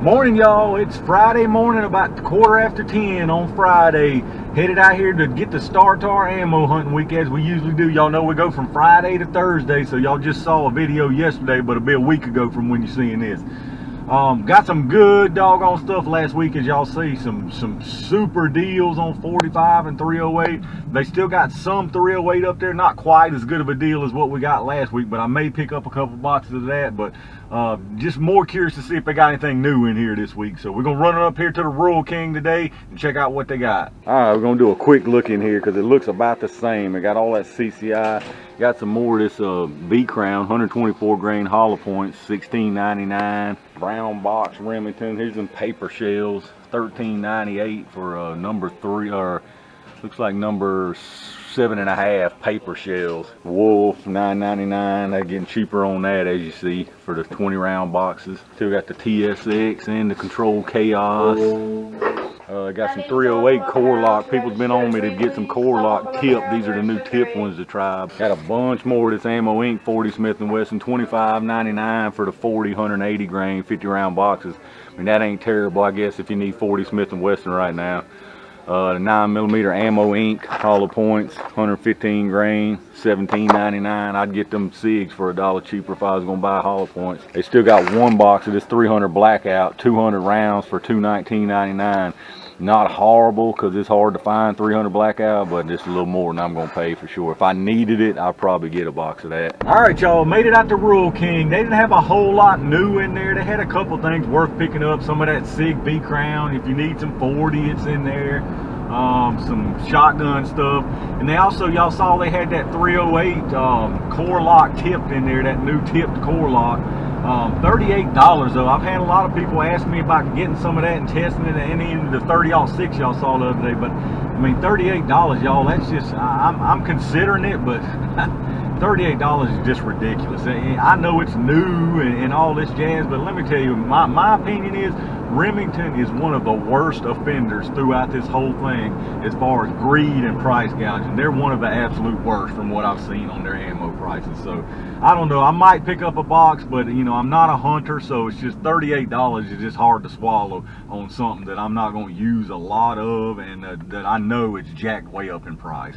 Morning, y'all. It's Friday morning, about 10:15 on Friday. Headed out here to get the start to our ammo hunting week as we usually do. Y'all know we go from Friday to Thursday, so y'all just saw a video yesterday, but it'll be a week ago from when you're seeing this. Got some good doggone stuff last week, as y'all see. Some super deals on 45 and 308. They still got some 308 up there, not quite as good of a deal as what we got last week, but I may pick up a couple boxes of that. But just more curious to see if they got anything new in here this week. So we're gonna run it up here to the Rural King today and check out what they got. All right, we're gonna do a quick look in here because it looks about the same. It got all that CCI. Got some more of this B Crown 124 grain hollow points, $16.99. Brown box Remington. Here's some paper shells, $13.98 for number 3, or looks like number 7.5 paper shells. Wolf $9.99. They're getting cheaper on that, as you see, for the 20 round boxes. Still got the TSX and the Control Chaos. Got some 308 Core Lokt. People's been on me to get some Core Lokt Tipped. These are the new tip ones to try. Got a bunch more of this Ammo Inc. 40 Smith & Wesson, $25.99 for the 40 180 grain 50 round boxes. I mean, that ain't terrible, I guess, if you need 40 Smith & Wesson right now. The 9mm Ammo Inc. hollow points, 115 grain, $17.99. I'd get them SIGs for $1 cheaper if I was gonna buy hollow points. They still got one box of this 300 blackout, 200 rounds for $219.99. Not horrible, because it's hard to find 300 blackout, but just a little more than I'm gonna pay for sure. If I needed it, I'd probably get a box of that. All right, y'all, made it out to Rural King. They didn't have a whole lot new in there. They had a couple things worth picking up. Some of that SIG B Crown. If you need some 40, it's in there. Some shotgun stuff. And they also, y'all saw they had that 308 Core Lokt Tipped in there, that new tipped Core Lokt. $38 though. I've had a lot of people ask me about getting some of that and testing it, and even the 30-06 y'all saw the other day. But I mean, $38, y'all, that's just, I'm considering it, but $38 is just ridiculous. I know it's new and all this jazz, but let me tell you, my opinion is Remington is one of the worst offenders throughout this whole thing as far as greed and price gouging. They're one of the absolute worst from what I've seen on their ammo prices. So I don't know, I might pick up a box, but you know, I'm not a hunter, so it's just $38 is just hard to swallow on something that I'm not going to use a lot of, and that I know it's jacked way up in price.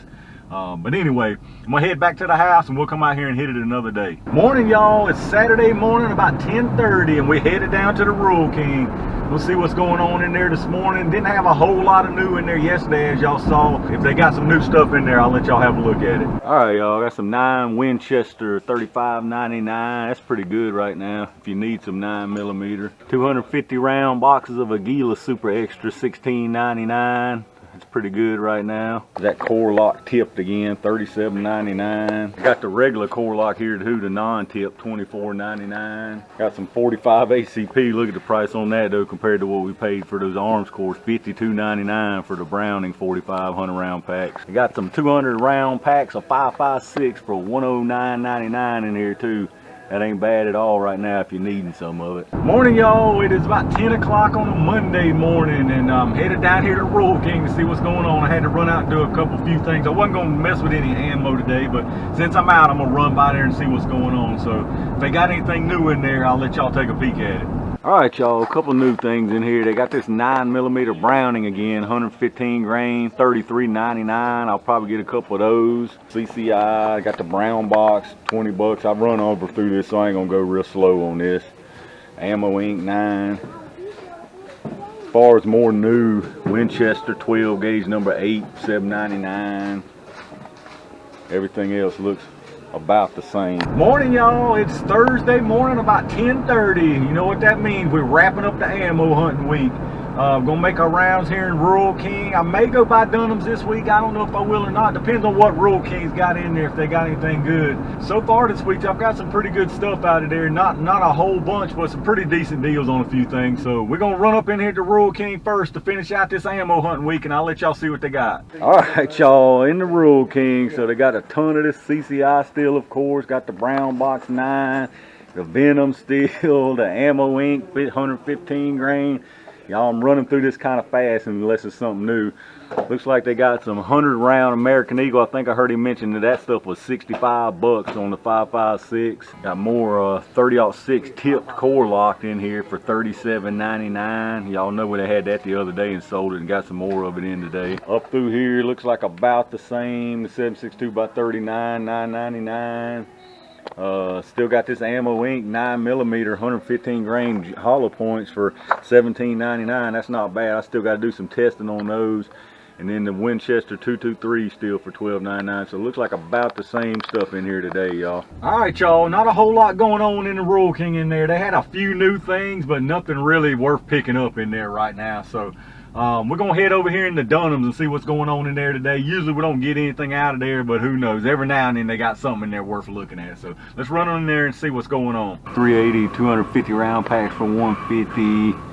But anyway, I'm gonna head back to the house and we'll come out here and hit it another day. Morning, y'all. It's Saturday morning, about 10:30, and we headed down to the Rural King. We'll see what's going on in there this morning. Didn't have a whole lot of new in there yesterday, as y'all saw. If they got some new stuff in there, I'll let y'all have a look at it. All right, y'all, got some 9 Winchester, $35.99. That's pretty good right now if you need some 9mm. 250 round boxes of Aguila Super Extra, $16.99. It's pretty good right now. That Core Lokt Tipped again, $37.99. Got the regular Core Lokt here too, the non-tipped, $24.99. Got some 45 ACP. Look at the price on that though, compared to what we paid for those arms cores, $52.99 for the Browning 4500 round packs. Got some 200 round packs of 5.56 for $109.99 in here too. That ain't bad at all right now if you're needing some of it. Morning, y'all. It is about 10 o'clock on a Monday morning, and I'm headed down here to Rural King to see what's going on. I had to run out and do a few things. I wasn't going to mess with any ammo today, but since I'm out, I'm going to run by there and see what's going on. So if they got anything new in there, I'll let y'all take a peek at it. All right, y'all, a couple new things in here. They got this 9mm Browning again, 115 grain, $33.99. I'll probably get a couple of those. CCI, got the brown box, 20 bucks. I've run over through this, so I ain't gonna go real slow on this. Ammo Inc. 9. As far as more new, Winchester 12 gauge number 8, $7.99. Everything else looks about the same. Morning, y'all. It's Thursday morning, about 10:30. You know what that means. We're wrapping up the ammo hunting week. Gonna make our rounds here in Rural King. I may go by Dunham's this week. I don't know if I will or not. Depends on what Rural King's got in there, if they got anything good. So far this week, I've got some pretty good stuff out of there. Not a whole bunch, but some pretty decent deals on a few things. So we're gonna run up in here to Rural King first to finish out this ammo hunting week, and I'll let y'all see what they got. All right, y'all, in the Rural King. So they got a ton of this CCI still, of course. Got the brown box 9, the Venom still, the Ammo Inc. 115 grain. Y'all, I'm running through this kind of fast unless it's something new. Looks like they got some 100-round American Eagle. I think I heard him mention that stuff was 65 bucks on the 5.56. Got more 30-06 tipped core locked in here for $37.99. Y'all know where they had that the other day and sold it, and got some more of it in today. Up through here looks like about the same. The 7.62 by 39, $9.99. Still got this Ammo Inc. 9mm 115 grain hollow points for $17.99. That's not bad. I still got to do some testing on those. And then the Winchester 223 still for $12.99. So it looks like about the same stuff in here today, y'all. All right, y'all. Not a whole lot going on in the Rural King in there. They had a few new things, but nothing really worth picking up in there right now. So we're going to head over here in the Dunhams and see what's going on in there today. Usually we don't get anything out of there, but who knows? Every now and then they got something in there worth looking at. So let's run on in there and see what's going on. 380, 250 round packs for $150.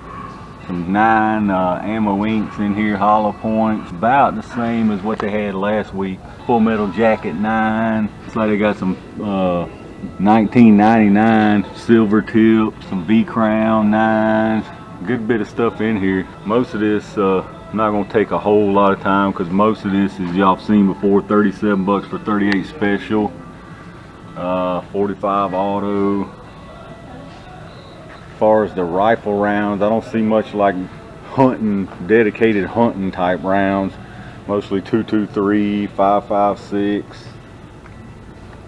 Some 9 Ammo Inks in here, hollow points. About the same as what they had last week. Full Metal Jacket 9. Looks like they got some $19.99 silver tips, some V-Crown 9s. Good bit of stuff in here. Most of this I'm not going to take a whole lot of time because most of this is y'all seen before. 37 bucks for 38 special, 45 auto. As far as the rifle rounds, I don't see much like hunting, dedicated hunting type rounds. Mostly 223, 5.56,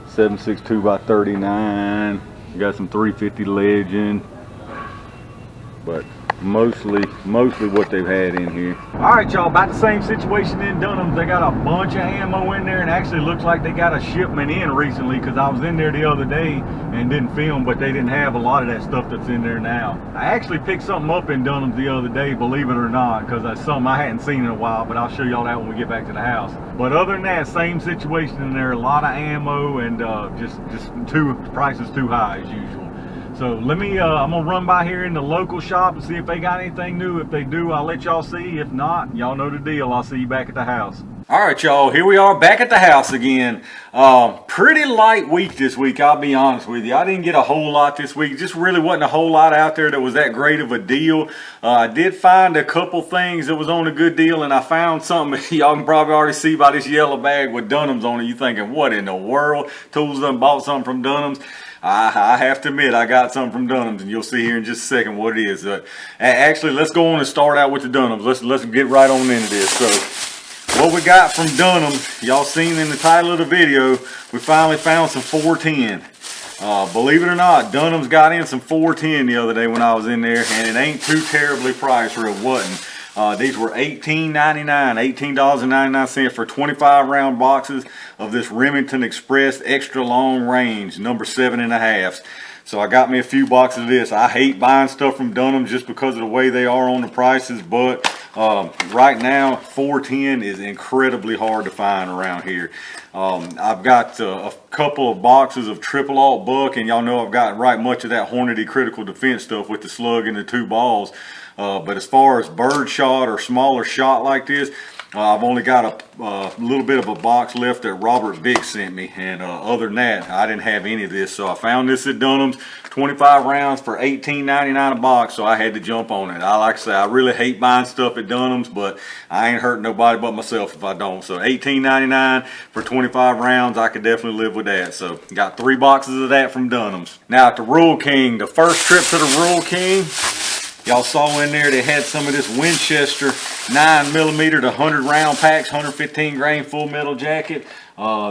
7.62 by 39. You got some 350 Legend, but mostly what they've had in here. All right, y'all, about the same situation in Dunham's. They got a bunch of ammo in there, and actually looks like they got a shipment in recently, because I was in there the other day and didn't film, but they didn't have a lot of that stuff that's in there now. I actually picked something up in Dunham's the other day, believe it or not, because that's something I hadn't seen in a while, but I'll show y'all that when we get back to the house. But other than that, same situation in there, a lot of ammo, and just prices too high as usual. So let me, I'm gonna run by here in the local shop and see if they got anything new. If they do, I'll let y'all see. If not, y'all know the deal. I'll see you back at the house. All right, y'all, here we are back at the house again. Pretty light week this week, I'll be honest with you. I didn't get a whole lot this week. Just really wasn't a whole lot out there that was that great of a deal. I did find a couple things that was on a good deal, and I found something y'all can probably already see by this yellow bag with Dunham's on it. You thinking, what in the world? Tools done bought something from Dunham's. I have to admit, I got something from Dunham's, and you'll see here in just a second what it is. Actually, let's go on and start out with the Dunham's. Let's get right on into this. So, what we got from Dunham's, y'all seen in the title of the video, we finally found some 410. Believe it or not, Dunham's got in some 410 the other day when I was in there, and it ain't too terribly priced, or it wasn't. These were $18.99 for 25 round boxes of this Remington Express extra long range number 7.5. So I got me a few boxes of this. I hate buying stuff from Dunham just because of the way they are on the prices, but right now 410 is incredibly hard to find around here. I've got a couple of boxes of triple alt buck, and y'all know I've got right much of that Hornady critical defense stuff with the slug and the 2 balls. But as far as bird shot or smaller shot like this, I've only got a little bit of a box left that Robert Vick sent me, and other than that, I didn't have any of this. So I found this at Dunham's, 25 rounds for $18.99 a box, so I had to jump on it. Like I say, I really hate buying stuff at Dunham's, but I ain't hurting nobody but myself if I don't. So $18.99 for 25 rounds, I could definitely live with that. So got 3 boxes of that from Dunham's. Now at the Rural King, the first trip to the Rural King, y'all saw in there they had some of this Winchester 9mm to 100 round packs, 115 grain full metal jacket.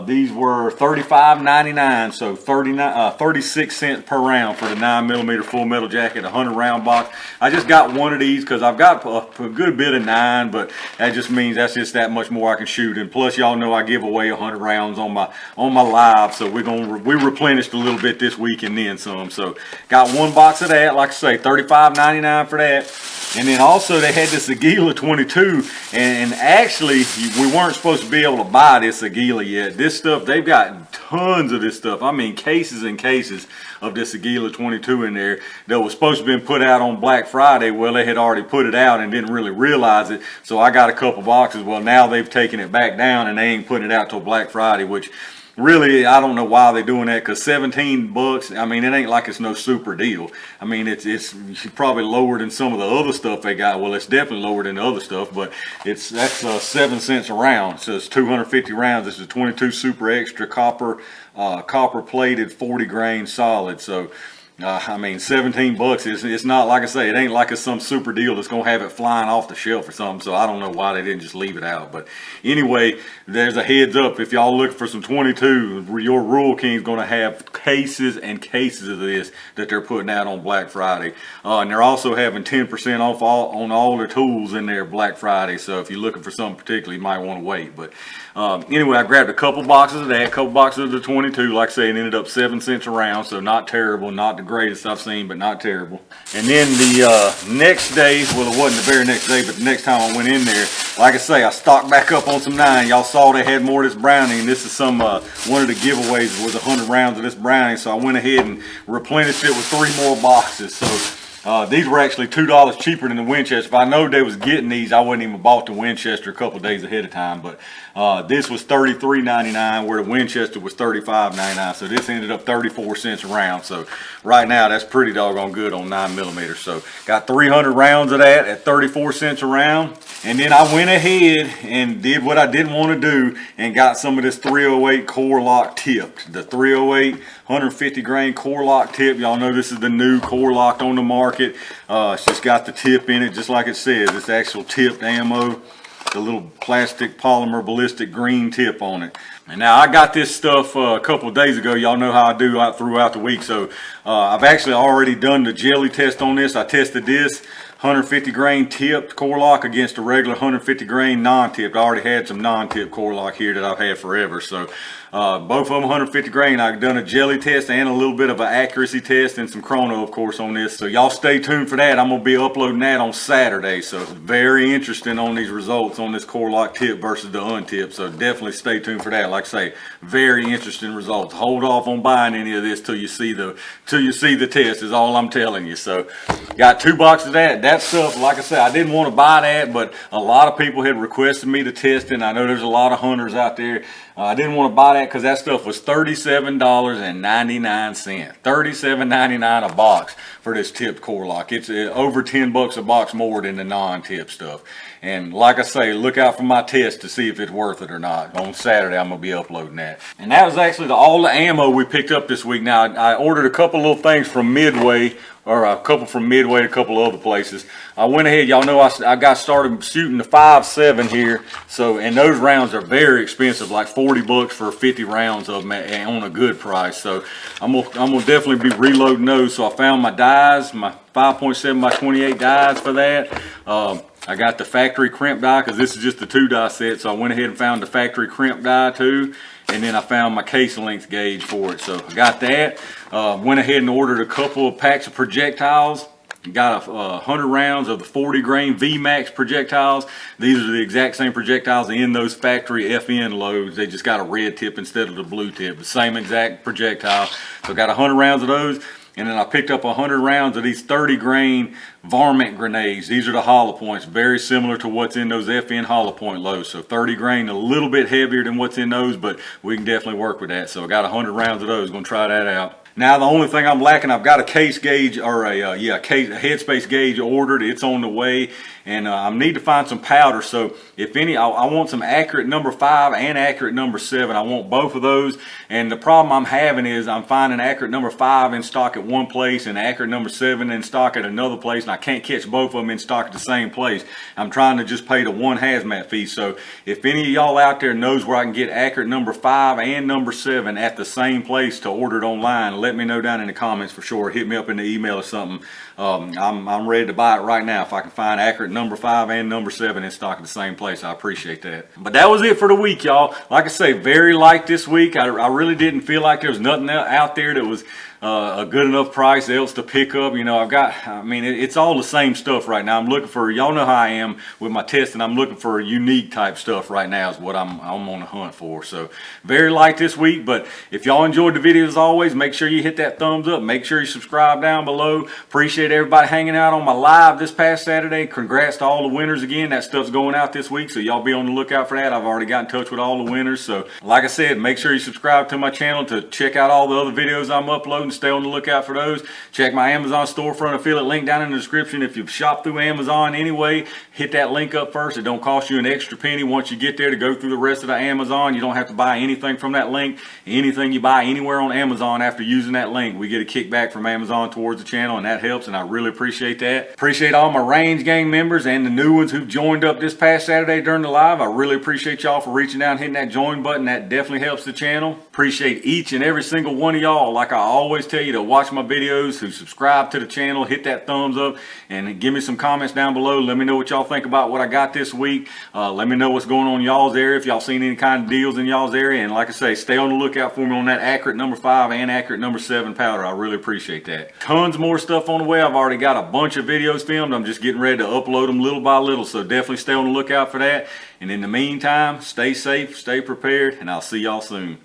These were $35.99, so 36 cents per round for the 9mm full metal jacket, 100 round box. I just got one of these because I've got a good bit of 9, but that just means that's just that much more I can shoot. And plus, y'all know I give away 100 rounds on my live, so we replenished a little bit this week and then some. So got 1 box of that, like I say, $35.99 for that. And then also they had this Aguila 22, and actually we weren't supposed to be able to buy this Aguila yet. This stuff, they've got tons of this stuff. I mean, cases and cases of this Aguila 22 in there that was supposed to have been put out on Black Friday. Well, they had already put it out and didn't really realize it. So I got a couple boxes. Well, now they've taken it back down and they ain't putting it out till Black Friday, which really, I don't know why they're doing that, because 17 bucks, I mean, it ain't like it's no super deal. I mean, it's probably lower than some of the other stuff they got. Well, it's definitely lower than the other stuff, but that's 7 cents a round. So it's 250 rounds. This is 22 super extra copper plated 40 grain solid. So I mean, 17 bucks, it's not, like I say, it ain't like it's some super deal that's going to have it flying off the shelf or something, so I don't know why they didn't just leave it out. But anyway, there's a heads up. If y'all looking for some 22, your Rural King's going to have cases and cases of this that they're putting out on Black Friday. And they're also having 10% off on all their tools in there Black Friday, so if you're looking for something particular, you might want to wait. But anyway, I grabbed a couple boxes of that, a couple boxes of the 22. Like I say, it ended up 7 cents a round, so not terrible, not the greatest I've seen, but not terrible. And then the next day, well, it wasn't the very next day, but the next time I went in there, like I say, I stocked back up on some 9. Y'all saw they had more of this brownie, and this is some one of the giveaways was 100 rounds of this brownie, so I went ahead and replenished it with 3 more boxes. So these were actually $2 cheaper than the Winchester. If I know they was getting these, I wouldn't even bought the Winchester a couple days ahead of time. But this was $33.99, where the Winchester was $35.99. So this ended up 34 cents a round. So right now, that's pretty doggone good on 9mm. So got 300 rounds of that at 34 cents a round. And then I went ahead and did what I didn't want to do and got some of this 308 Core Lokt Tipped. The 308 150 grain Core Lokt Tip. Y'all know this is the new Core Lokt on the market. It's just got the tip in it, just like it says. It's actual tipped ammo. The little plastic polymer ballistic green tip on it. And now I got this stuff a couple of days ago. Y'all know how I do throughout the week. So I've actually already done the jelly test on this. I tested this 150 grain tipped Core Lokt against a regular 150 grain non-tipped. I already had some non-tipped Core Lokt here that I've had forever. So both of them 150 grain. I've done a jelly test and a little bit of an accuracy test and some chrono, of course, on this. So y'all stay tuned for that. I'm going to be uploading that on Saturday. So it's very interesting on these results on this Core Lokt tip versus the untipped. So definitely stay tuned for that. Like I say, very interesting results. Hold off on buying any of this till you see the test is all I'm telling you. So got 2 boxes of that. That stuff, like I said, I didn't want to buy that, but a lot of people had requested me to test it. I know there's a lot of hunters out there. I didn't want to buy that because that stuff was $37.99. $37.99 a box for this tipped Core Lokt. It's over 10 bucks a box more than the non-tip stuff. And like I say, look out for my test to see if it's worth it or not. On Saturday, I'm going to be uploading that. And that was actually all the ammo we picked up this week. Now, I ordered a couple little things from Midway, or a couple from Midway, a couple of other places. I went ahead, y'all know I got started shooting the 5.7 here. So, and those rounds are very expensive, like 40 bucks for 50 rounds of them on a good price. So I'm gonna definitely be reloading those. So I found my dies, my 5.7 by 28 dies for that. I got the factory crimp die because this is just the 2 die set. So I went ahead and found the factory crimp die too. And then I found my case length gauge for it. So I got that. Went ahead and ordered a couple of packs of projectiles. Got 100 rounds of the 40 grain VMAX projectiles. These are the exact same projectiles in those factory FN loads. They just got a red tip instead of the blue tip. The same exact projectile. So got 100 rounds of those. And then I picked up 100 rounds of these 30 grain varmint grenades. These are the hollow points, very similar to what's in those FN hollow point loads. So 30 grain, a little bit heavier than what's in those, but we can definitely work with that. So I got 100 rounds of those. Going to try that out. Now the only thing I'm lacking, I've got a case gauge, or a headspace gauge ordered. It's on the way, and I need to find some powder. So if any, I want some accurate number 5 and accurate number 7. I want both of those. And the problem I'm having is I'm finding accurate number 5 in stock at one place and accurate number 7 in stock at another place, and I can't catch both of them in stock at the same place. I'm trying to just pay the one hazmat fee. So if any of y'all out there knows where I can get accurate number 5 and number 7 at the same place to order it online, let me know down in the comments for sure. Hit me up in the email or something. I'm ready to buy it right now if I can find accurate number 5 and number 7 in stock at the same place. I appreciate that. But that was it for the week, y'all. Like I say, very light this week. I really didn't feel like there was nothing out there that was a good enough price else to pick up. You know, it's all the same stuff right now. I'm looking for, y'all know how I am with my testing. I'm looking for unique type stuff right now is what I'm on the hunt for. So very light this week, but if y'all enjoyed the video as always, make sure you hit that thumbs up. Make sure you subscribe down below. Appreciate everybody hanging out on my live this past Saturday. Congrats to all the winners again. That stuff's going out this week, so y'all be on the lookout for that. I've already got in touch with all the winners. So like I said, make sure you subscribe to my channel to check out all the other videos I'm uploading. Stay on the lookout for those. Check my Amazon storefront affiliate link down in the description. If you've shopped through Amazon anyway, hit that link up first. It don't cost you an extra penny once you get there to go through the rest of the Amazon. You don't have to buy anything from that link. Anything you buy anywhere on Amazon after using that link, we get a kickback from Amazon towards the channel, and that helps, and I really appreciate that. Appreciate all my Range Gang members and the new ones who've joined up this past Saturday during the live. I really appreciate y'all for reaching down, hitting that join button. That definitely helps the channel. Appreciate each and every single one of y'all, like I always tell you, to watch my videos, who subscribe to the channel, hit that thumbs up, and give me some comments down below. Let me know what y'all think about what I got this week. Let me know what's going on in y'all's area, if y'all seen any kind of deals in y'all's area. And like I say, stay on the lookout for me on that accurate number 5 and accurate number 7 powder. I really appreciate that. Tons more stuff on the way. I've already got a bunch of videos filmed. I'm just getting ready to upload them little by little, so definitely stay on the lookout for that. And in the meantime, stay safe, stay prepared, and I'll see y'all soon.